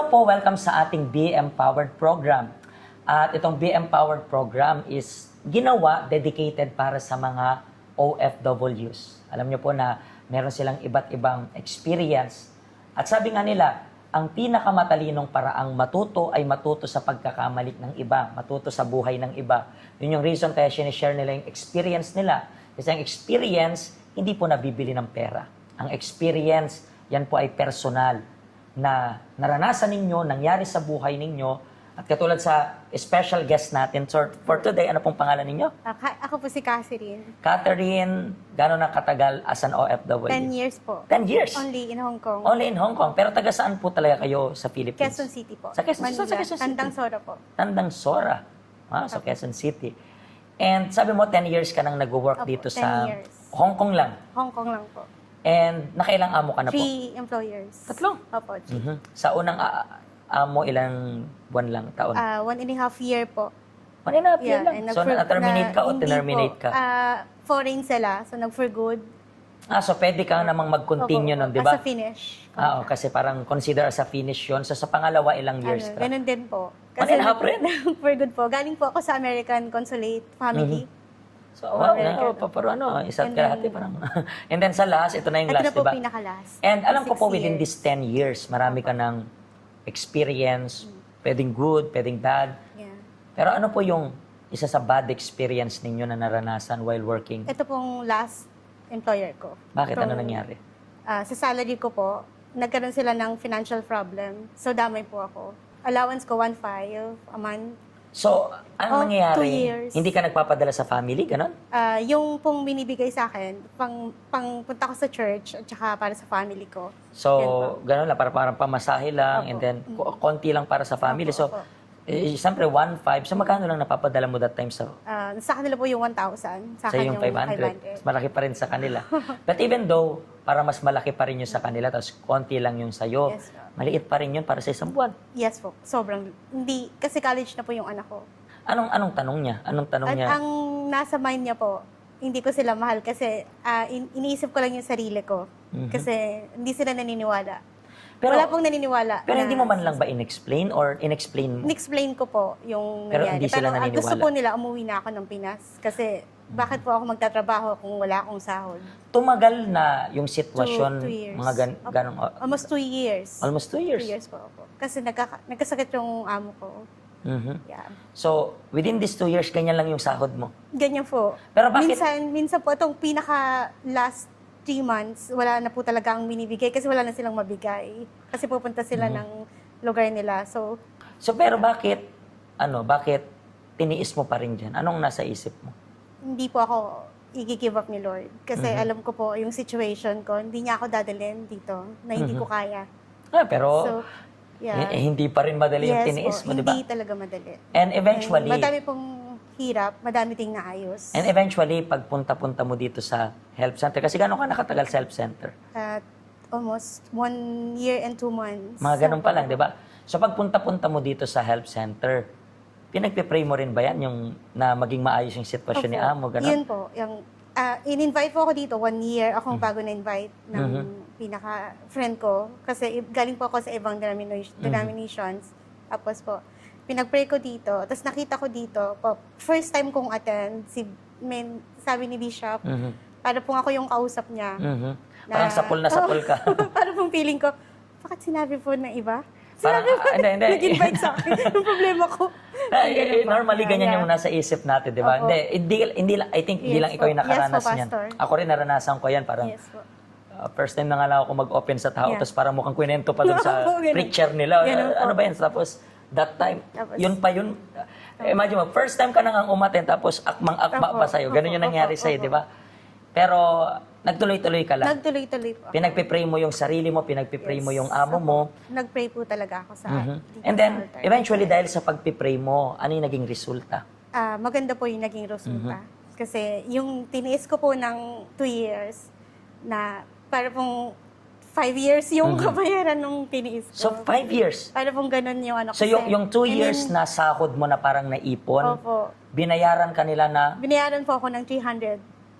Hello po, welcome sa ating Be Empowered program. At itong Be Empowered program is ginawa, dedicated para sa mga OFWs. Alam niyo po na meron silang iba't ibang experience. At sabi nga nila, ang pinakamatalinong paraang matuto ay matuto sa pagkakamali ng iba, matuto sa buhay ng iba. Yun yung reason kaya sinishare nila yung experience nila. Kasi ang experience, hindi po nabibili ng pera. Ang experience, yan po ay personal na naranasan ninyo, nangyari sa buhay ninyo. At katulad sa special guest natin, so for today, ano pong pangalan ninyo? Ako po si Catherine. Catherine, gano'n na katagal as an OFW? 10 years po. 10 years? Only in Hong Kong. Only in Hong Kong. Pero taga saan po talaga kayo sa Philippines? Quezon City po. Sa Quezon, Manila. sa Quezon City? Tandang Sora po. Tandang Sora. Sa Quezon City. And sabi mo, 10 years ka nang nag-work Opo, dito 10 sa years. Hong Kong lang. Hong Kong lang po. And nakailang amo ka na po? 3 employers. Tatlo? Opo, 3. Mhm. Sa unang amo, ilang buwan lang, taon? 1.5 year po. 1.5 year lang. and So, na-terminate ka o hindi tinerminate po. ka? Foreign sila, so nag-for good. So pwede ka namang mag-continue Opo, nun, di ba? As a finish. Kasi parang consider as a finish yun. So, sa pangalawa, ilang years ka? Ganun din po. 1.5 rin? For good po. Galing po ako sa American Consulate Family. So, wow, American. pero isa't And kalahati then- parang. And then sa last, ito na yung Ito last, na po di ba? pinaka-last. And alam ko 6 po, within years. these 10 years, marami ka ng experience, pwedeng good, pwedeng bad. Yeah. Pero ano po yung isa sa bad experience ninyo na naranasan while working? Ito pong last employer ko. Bakit? Ano From- nangyari? Sa salary ko po, nagkaroon sila ng financial problem. So, damay po ako. Allowance ko, 1.5 a month. So, ang 2 nangyayari, years. hindi ka nagpapadala sa family, ganon? Yung pong binibigay sa akin, pang punta ko sa church at saka para sa family ko. So, Yan po. gano'n lang, parang pamasahe lang, Opo. and then konti lang para sa family. Opo, So, opo. siyempre 1.5. So, magkano lang napapadala mo that time sa Sa kanila po yung 1,000. Sa sa akin yung 500? Mas malaki pa rin sa kanila. But even though, para mas malaki pa rin yung sa kanila, tapos konti lang yung sa'yo, Yes, po. maliit pa rin yun para sa isang buwan. Yes po, sobrang. Hindi, kasi college na po yung anak ko. Anong tanong niya? Anong tanong At niya? ang nasa mind niya po, hindi ko sila mahal kasi iniisip ko lang yung sarili ko. Kasi hindi sila naniniwala. Pero- Wala pong naniniwala. Pero na- hindi mo man lang ba in-explain or in-explain mo? In-explain ko po yung Pero nangyari. hindi sila Pero ang gusto naniniwala. po nila, umuwi na ako ng Pinas. Kasi bakit po ako magtatrabaho kung wala akong sahod? Tumagal na yung sitwasyon, 2 years. mga Opo. ganong, Almost 2 years. almost 2 years. 2 years po ako. Kasi nagkasakit yung amo ko. Mhm. Yeah. So, within these 2 years, ganyan lang yung sahod mo. Ganyan po. Pero bakit- Minsan po, itong pinaka last 3 months, wala na po talaga ang binibigay kasi wala na silang mabigay. Kasi pupunta sila ng lugar nila. So, So, pero bakit tiniis mo pa rin dyan? Anong nasa isip mo? hindi po ako i-give up ni Lord. Kasi alam ko po yung situation ko, hindi niya ako dadalhin dito na hindi ko kaya. Pero, So, yeah. hindi pa rin madali yung tiniis mo, di ba? Hindi talaga madali. And eventually, And madami pong hirap, madami ding naayos. pagpunta-punta mo dito sa health center, kasi gano'n ka nakatagal sa health center? At almost 1 year and 2 months. Mga ganun pa lang, di ba? So, pagpunta-punta mo dito sa health center, pinagpipray mo rin ba yan, yung na maging maayos yung sitwasyon ni Opo. Amo, gano'n? Yun po. Yung, in-invite po ako dito 1 year. Akong bago na-invite ng pinaka-friend ko. Kasi galing po ako sa ibang denominations. Tapos po, pinag-pray ko dito. Tapos nakita ko dito, po, first time kong attend, sabi ni Bishop, para pong ako yung kausap niya. Parang sapul na sapul ka. Para pong feeling ko, bakit sinabi po ng iba? Parang, hindi. Nag-invite sa akin. Yung problema ko. Normally, ganyan yung nasa isip natin, di ba? Opo. Hindi lang, I think, hindi Yes lang ikaw yung po. Yes nakaranas po, niyan. Pastor. Ako rin naranasan ko yan, parang Yes po. first time na nga lang ako mag-open sa tao, Yeah. tapos parang mukhang kwento pa dun sa Ganun. preacher nila. Ganun po. Ano ba yan? Tapos, that time, Tapos- yun pa yun. Imagine mo, first time ka na nga umaten, tapos akmang-akma Opo. pa sa'yo. Ganun yung Opo. nangyari sa'yo, Opo. di ba? Pero, nagtuloy-tuloy ka lang. Nagtuloy-tuloy po. Pinagpipray mo yung sarili mo, pinagpipray mo yung amo mo. Nag-pray po talaga ako sa dito And sa then, altar. eventually, dahil sa pagpipray mo, ano yung naging resulta? Maganda po yung naging resulta. Kasi yung tiniis ko po ng 2 years na para pong 5 years yung kabayaran nung tiniis ko. So, 5 years. Para pong ganun yung ano So, kasi. yung 2 And years then, na sahod mo na parang naipon, Opo. binayaran kanila na Binayaran po ako ng 300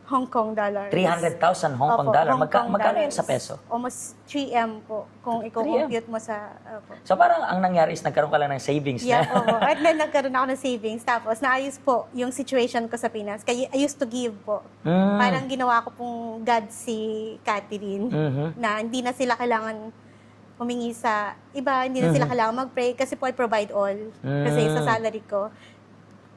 Hong Kong dollars. 300,000 Hong Kong Opo, dollar. Hong Kong Magkano yun dollars. sa peso? Almost 3M po, kung i-compute mo sa... Opo. So parang ang nangyari is nagkaroon ka lang ng savings Yeah, na. opo. At then nagkaroon ako ng savings. Tapos naayos po yung situation ko sa Pinas. Kaya I used to give po. Mm. Parang ginawa ko pong God si Catherine. Mhm. Na hindi na sila kailangan humingi sa iba, hindi na sila kailangan mag-pray kasi po I provide all. Kasi sa salary ko.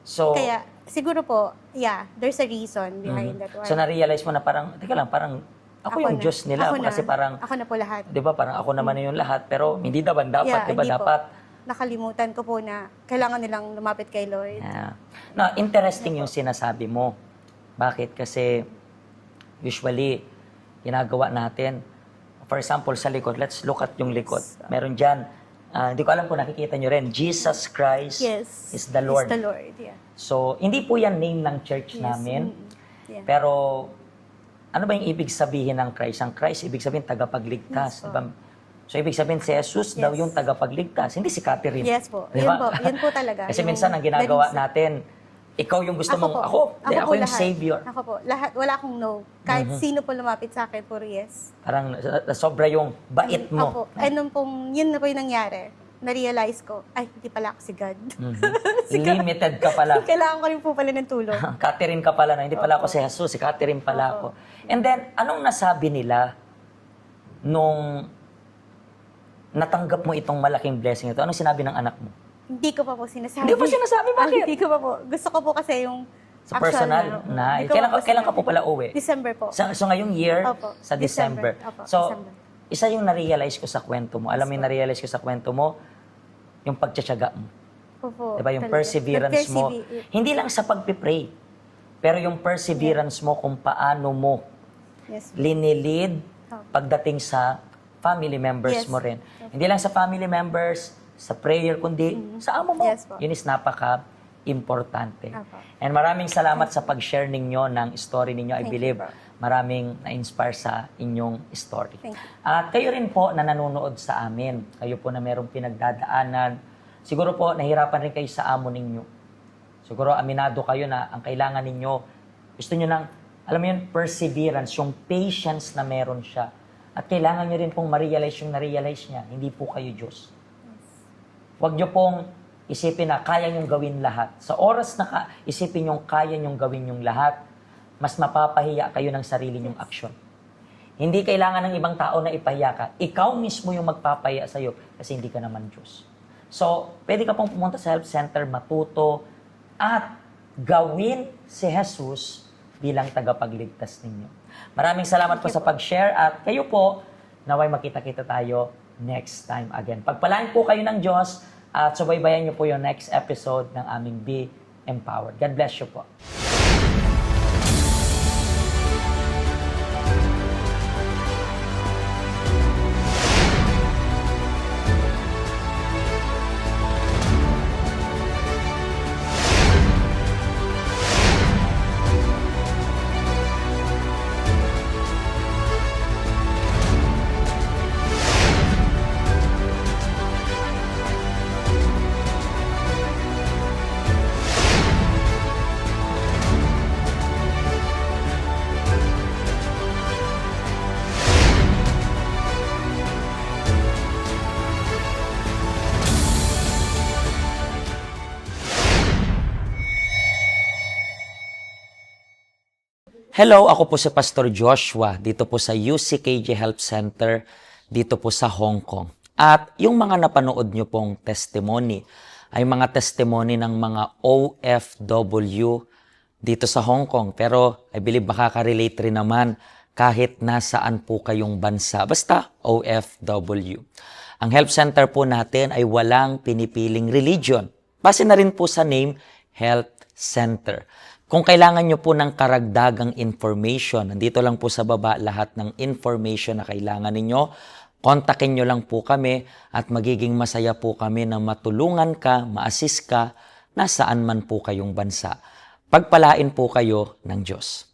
So, Kaya siguro po, yeah, there's a reason behind that one. so na-realize mo na parang, teka lang, parang ako yung na. Diyos nila. Ako na. Kasi parang, Ako na po lahat. di ba, parang ako naman yung lahat. Pero hindi naman dapat, Yeah, di ba? hindi po. Dapat. Nakalimutan ko po na kailangan nilang lumapit kay Lord. Yeah. Na interesting yung sinasabi mo. Bakit? Kasi usually, ginagawa natin. For example, sa likod, let's look at yung likod. Meron dyan, hindi ko alam kung nakikita nyo rin, Jesus Christ Yes. is the Lord. Is the Lord, yeah. So, hindi po yan name ng church Yes. namin. Yeah. Pero, ano ba yung ibig sabihin ng Christ? Ang Christ, ibig sabihin tagapagligtas. Yes, Diba? So, ibig sabihin si Jesus daw yung tagapagligtas, hindi si Catherine. Yes po. Diba? Yun po talaga. Kasi Yung minsan ang ginagawa the reason. natin, ikaw yung gusto mong, ako po yung lahat. savior. Ako po. Lahat, wala akong no. Kahit sino po lumapit sa akin, puro yes. Parang sobra yung bait mo. Ako. And nung pong, yun na po yung nangyari. Na-realize ko, ay, hindi pala ako si God. Limited ka pala. Kailangan ko rin po pala ng tulong. Catherine ka pala na, hindi pala ako si Jesus, si Catherine pala ako. And then, anong nasabi nila nung natanggap mo itong malaking blessing ito? Anong sinabi ng anak mo? Hindi ko pa po sinasabi. Hindi pa sinasabi, bakit? Hindi ko pa po. Gusto ko po kasi yung Sa actual personal na, Hindi ko pa po kailan ka po sinabi. pala uwi? December po. So ngayong year, Opo, sa December. Opo, So, December. isa yung na-realize ko sa kwento mo. Alam mo yung na-realize ko sa kwento mo, yung pagtsatsaga mo. Opo, Diba? Yung talaga. perseverance mo. Hindi lang sa pagpipray, pero yung perseverance mo kung paano mo Yes. linilid Opo. pagdating sa family members Yes. mo rin. Hindi lang sa family members, sa prayer, kundi sa amo mo. Yes po. Yun is napaka-importante. Opo. And maraming salamat sa pag-share ninyo ng story ninyo. I Thank believe you po. maraming na-inspire sa inyong story. Thank you. At kayo rin po na nanonood sa amin. Kayo po na merong pinagdadaanan. Siguro po, nahirapan rin kayo sa amo ninyo. Siguro, aminado kayo na ang kailangan ninyo, gusto nyo ng, alam mo yun, perseverance, yung patience na meron siya. At kailangan nyo rin pong ma-realize yung na-realize niya. Hindi po kayo Diyos. Huwag nyo pong isipin na kaya nyong gawin lahat. Sa oras na isipin nyong kaya nyong gawin yung lahat, mas mapapahiya kayo ng sarili nyong aksyon. Hindi kailangan ng ibang tao na ipahiya ka. Ikaw mismo yung magpapahiya sa'yo kasi hindi ka naman Diyos. So, pwede ka pong pumunta sa help center, matuto, at gawin si Jesus bilang tagapagligtas ninyo. Maraming salamat po sa pag-share at kayo po, naway makita-kita tayo next time again. Pagpalain po kayo ng Diyos at subaybayan niyo po yung next episode ng aming Be Empowered. God bless you po. Hello, ako po si Pastor Joshua dito po sa UCKJ Health Center dito po sa Hong Kong. At yung mga napanood nyo pong testimony ay mga testimony ng mga OFW dito sa Hong Kong. Pero I believe makaka-relate rin naman kahit nasaan po kayong bansa. Basta OFW. Ang health center po natin ay walang pinipiling religion. Base na rin po sa name, Health Center. Kung kailangan nyo po ng karagdagang information, nandito lang po sa baba lahat ng information na kailangan ninyo. Kontakin nyo lang po kami at magiging masaya po kami na matulungan ka, ma-assist ka, nasaan man po kayong bansa. Pagpalain po kayo ng Diyos.